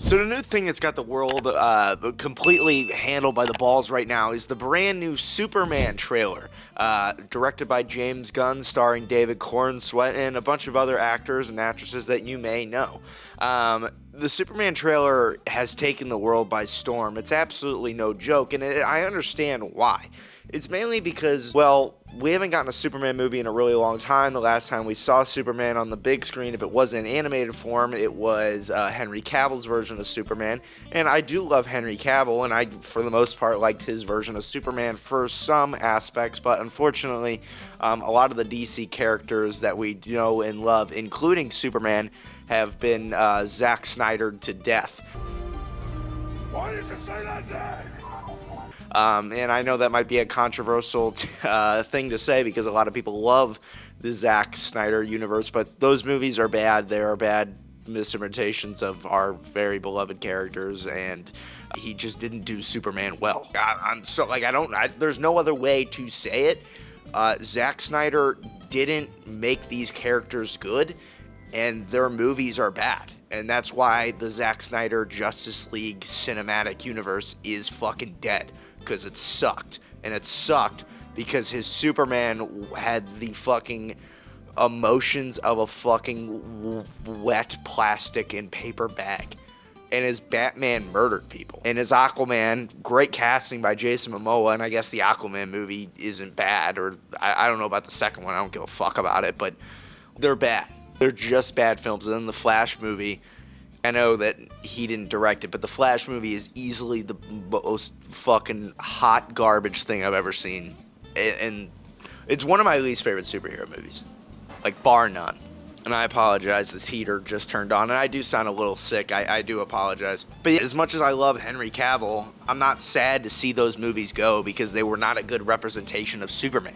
So the new thing that's got the world completely handled by the balls right now is the brand new Superman trailer, directed by James Gunn, starring David Cornsweet and a bunch of other actors and actresses that you may know. The Superman trailer has taken the world by storm. It's absolutely no joke, and I understand why. It's mainly because, well, we haven't gotten a Superman movie in a really long time. The last time we saw Superman on the big screen, if it wasn't in animated form, it was Henry Cavill's version of Superman. And I do love Henry Cavill, and I, for the most part, liked his version of Superman for some aspects. But unfortunately, a lot of the DC characters that we know and love, including Superman, have been Zack Snydered to death. Why did you say that name? And I know that might be a controversial thing to say because a lot of people love the Zack Snyder universe, but those movies are bad. They are bad misinterpretations of our very beloved characters, and he just didn't do Superman well. There's no other way to say it. Zack Snyder didn't make these characters good, and their movies are bad. And that's why the Zack Snyder Justice League cinematic universe is fucking dead. Because it sucked. And it sucked because his Superman had the fucking emotions of a fucking wet plastic and paper bag. And his Batman murdered people. And his Aquaman, great casting by Jason Momoa, and I guess the Aquaman movie isn't bad, or I don't know about the second one, I don't give a fuck about it, but they're bad. They're just bad films. And then the Flash movie, I know that he didn't direct it, but the Flash movie is easily the most fucking hot garbage thing I've ever seen. And it's one of my least favorite superhero movies. Like, bar none. And I apologize, this heater just turned on, and I do sound a little sick. I do apologize. But as much as I love Henry Cavill, I'm not sad to see those movies go because they were not a good representation of Superman.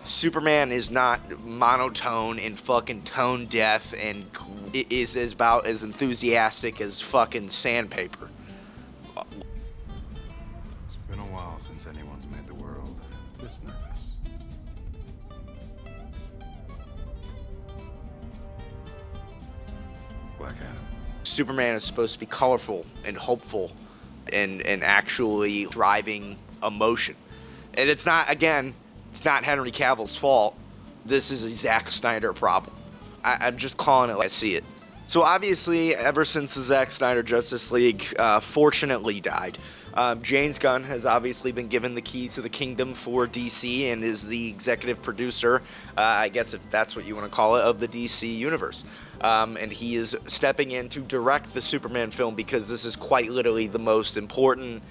Superman is not monotone and fucking tone deaf and is about as enthusiastic as fucking sandpaper. It's been a while since anyone's made the world this nervous. Black Adam. Superman is supposed to be colorful and hopeful and actually driving emotion. And it's not, again, it's not Henry Cavill's fault. This is a Zack Snyder problem. I'm just calling it like I see it. So obviously, ever since the Zack Snyder Justice League fortunately died, James Gunn has obviously been given the key to the kingdom for DC and is the executive producer, I guess if that's what you want to call it, of the DC universe. And he is stepping in to direct the Superman film because this is quite literally the most important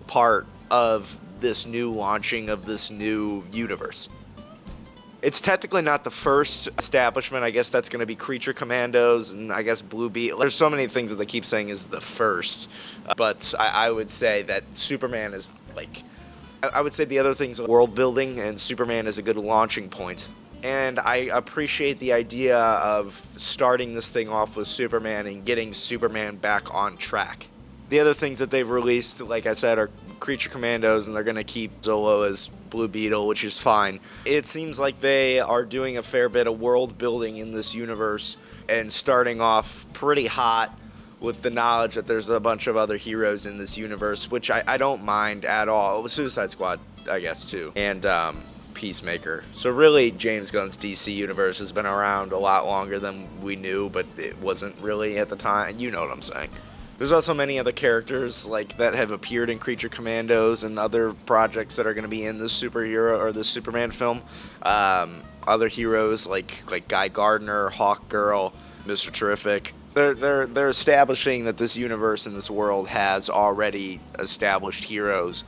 part of this new launching of this new universe. It's technically not the first establishment. I guess that's going to be Creature Commandos and I guess Blue Beetle. There's so many things that they keep saying is the first. But I would say that Superman is like... I would say the other things are world building, and Superman is a good launching point. And I appreciate the idea of starting this thing off with Superman and getting Superman back on track. The other things that they've released, like I said, are Creature Commandos, and they're going to keep Zolo as Blue Beetle, which is fine. It seems like they are doing a fair bit of world building in this universe and starting off pretty hot with the knowledge that there's a bunch of other heroes in this universe, which I don't mind at all. Suicide Squad, I guess, too. And Peacemaker. So really, James Gunn's DC universe has been around a lot longer than we knew, but it wasn't really at the time. You know what I'm saying. There's also many other characters like that have appeared in Creature Commandos and other projects that are going to be in this superhero or this Superman film. Other heroes like Guy Gardner, Hawkgirl, Mr. Terrific. They're establishing that this universe and this world has already established heroes.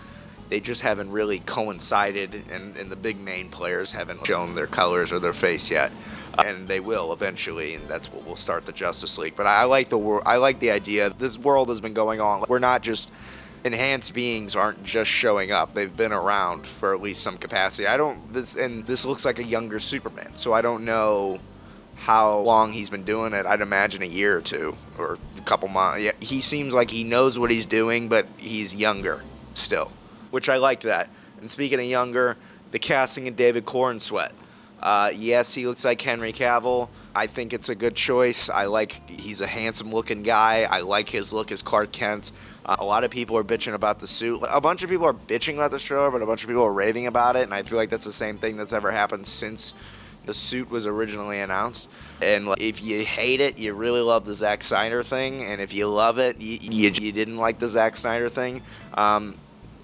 They just haven't really coincided, and the big main players haven't shown their colors or their face yet. And they will eventually, and that's what will start the Justice League. But I like the idea. This world has been going on. We're not just enhanced beings aren't just showing up. They've been around for at least some capacity. This looks like a younger Superman, so I don't know how long he's been doing it. I'd imagine a year or two or a couple months. Yeah, he seems like he knows what he's doing, but he's younger still, which I like that. And speaking of younger, the casting of David Cornsweet. Yes, he looks like Henry Cavill. I think it's a good choice. He's a handsome looking guy. I like his look as Clark Kent. A lot of people are bitching about the suit. A bunch of people are bitching about this trailer, but a bunch of people are raving about it, and I feel like that's the same thing that's ever happened since the suit was originally announced. And if you hate it, you really love the Zack Snyder thing, and if you love it, you didn't like the Zack Snyder thing.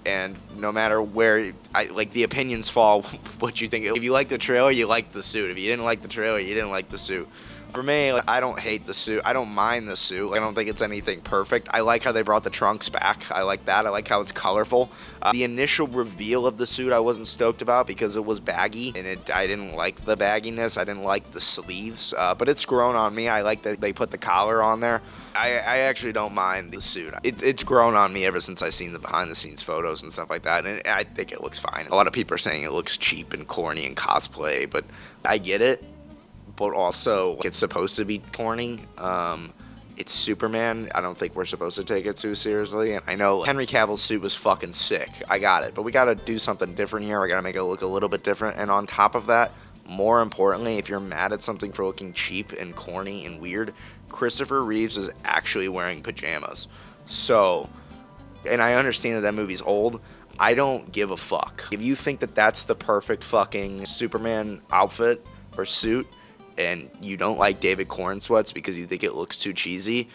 And no matter where, the opinions fall what you think. If you like the trailer, you like the suit. If you didn't like the trailer, you didn't like the suit. For me, I don't hate the suit. I don't mind the suit. I don't think it's anything perfect. I like how they brought the trunks back. I like that. I like how it's colorful. The initial reveal of the suit I wasn't stoked about because it was baggy, and I didn't like the bagginess. I didn't like the sleeves, but it's grown on me. I like that they put the collar on there. I actually don't mind the suit. It's grown on me ever since I seen the behind-the-scenes photos and stuff like that, and I think it looks fine. A lot of people are saying it looks cheap and corny and cosplay, but I get it. But also, it's supposed to be corny. It's Superman. I don't think we're supposed to take it too seriously. And I know Henry Cavill's suit was fucking sick. I got it. But we got to do something different here. We got to make it look a little bit different. And on top of that, more importantly, if you're mad at something for looking cheap and corny and weird, Christopher Reeves is actually wearing pajamas. So, and I understand that movie's old. I don't give a fuck. If you think that that's the perfect fucking Superman outfit or suit, and you don't like David Corn sweats because you think it looks too cheesy,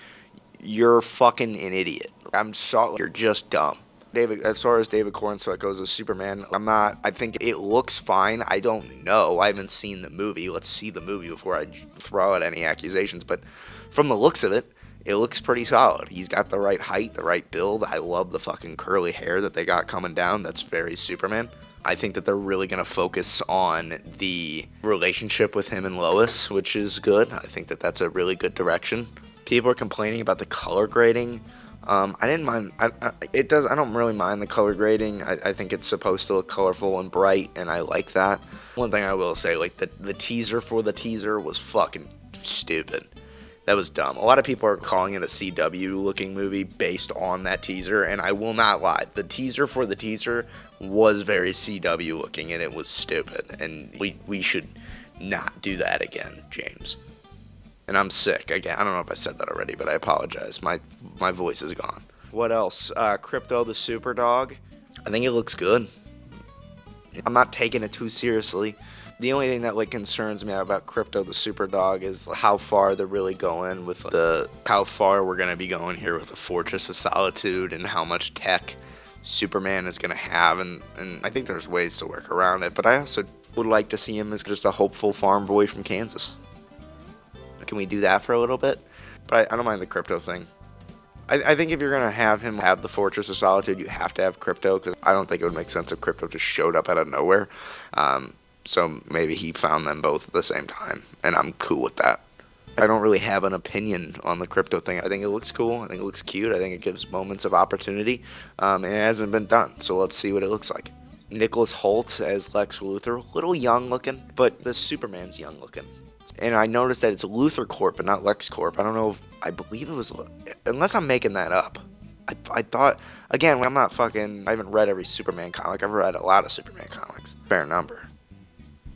you're fucking an idiot. I'm sorry, you're just dumb. As far as David Corn sweat goes as Superman, I think it looks fine. I don't know. I haven't seen the movie. Let's see the movie before I throw out any accusations. But from the looks of it, it looks pretty solid. He's got the right height, the right build. I love the fucking curly hair that they got coming down. That's very Superman. I think that they're really going to focus on the relationship with him and Lois, which is good. I think that that's a really good direction. People are complaining about the color grading. I didn't mind. I don't really mind the color grading. I think it's supposed to look colorful and bright, and I like that. One thing I will say, the teaser for the teaser was fucking stupid. That was dumb. A lot of people are calling it a CW-looking movie based on that teaser, and I will not lie. The teaser for the teaser was very CW-looking, and it was stupid. And we should not do that again, James. And I'm sick. Again, I don't know if I said that already, but I apologize. My voice is gone. What else? Crypto the Super Dog. I think it looks good. I'm not taking it too seriously. The only thing that concerns me about Crypto the Superdog is how far they're really going with how far we're going to be going here with the Fortress of Solitude and how much tech Superman is going to have, and I think there's ways to work around it, but I also would like to see him as just a hopeful farm boy from Kansas. Can we do that for a little bit? But I don't mind the Crypto thing. I think if you're going to have him have the Fortress of Solitude, you have to have Crypto, because I don't think it would make sense if Crypto just showed up out of nowhere. So maybe he found them both at the same time, and I'm cool with that. I don't really have an opinion on the Crypto thing. I think it looks cool. I think it looks cute. I think it gives moments of opportunity, and it hasn't been done, so let's see what it looks like. Nicholas Hoult as Lex Luthor, a little young looking, but the Superman's young looking. And I noticed that it's Luthor Corp, but not Lex Corp. I don't know I believe it was, unless I'm making that up. I thought, again, I haven't read every Superman comic. I've read a lot of Superman comics. Fair number.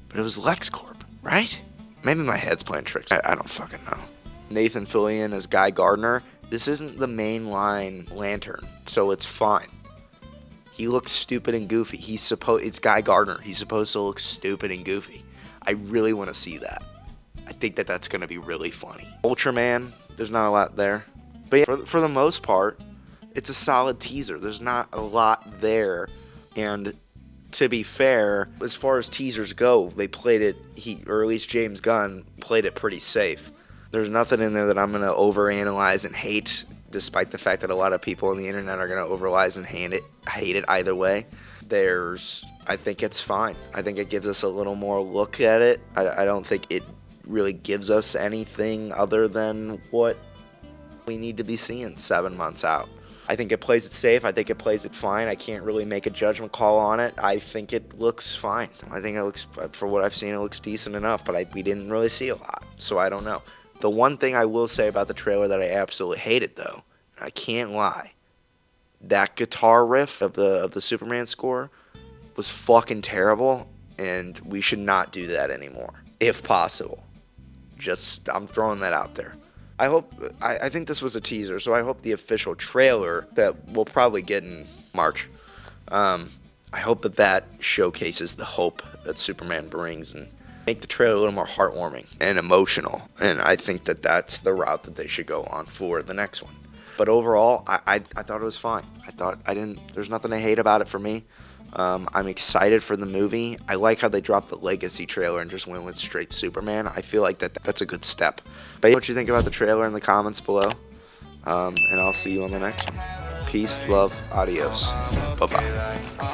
But it was LexCorp, right? Maybe my head's playing tricks. I don't fucking know. Nathan Fillion as Guy Gardner. This isn't the mainline Lantern, so it's fine. He looks stupid and goofy. It's Guy Gardner. He's supposed to look stupid and goofy. I really want to see that. I think that that's going to be really funny. Ultraman, there's not a lot there. But yeah, for the most part, it's a solid teaser. There's not a lot there, and to be fair, as far as teasers go, they played it, or at least James Gunn played it pretty safe. There's nothing in there that I'm going to overanalyze and hate, despite the fact that a lot of people on the internet are going to overanalyze and hate it either way. I think it's fine. I think it gives us a little more look at it. I don't think it really gives us anything other than what we need to be seeing 7 months out. I think it plays it safe. I think it plays it fine. I can't really make a judgment call on it. I think it looks fine. I think it looks, for what I've seen, it looks decent enough, but we didn't really see a lot, so I don't know. The one thing I will say about the trailer that I absolutely hated, though, I can't lie, that guitar riff of the Superman score was fucking terrible, and we should not do that anymore, if possible. I'm throwing that out there. I think this was a teaser, so I hope the official trailer that we'll probably get in March, I hope that showcases the hope that Superman brings and make the trailer a little more heartwarming and emotional. And I think that's the route that they should go on for the next one. But overall, I thought it was fine. There's nothing to hate about it for me. I'm excited for the movie. I like how they dropped the Legacy trailer and just went with straight Superman. I feel like that's a good step. But what you think about the trailer in the comments below. And I'll see you on the next one. Peace, love, adios. Bye-bye.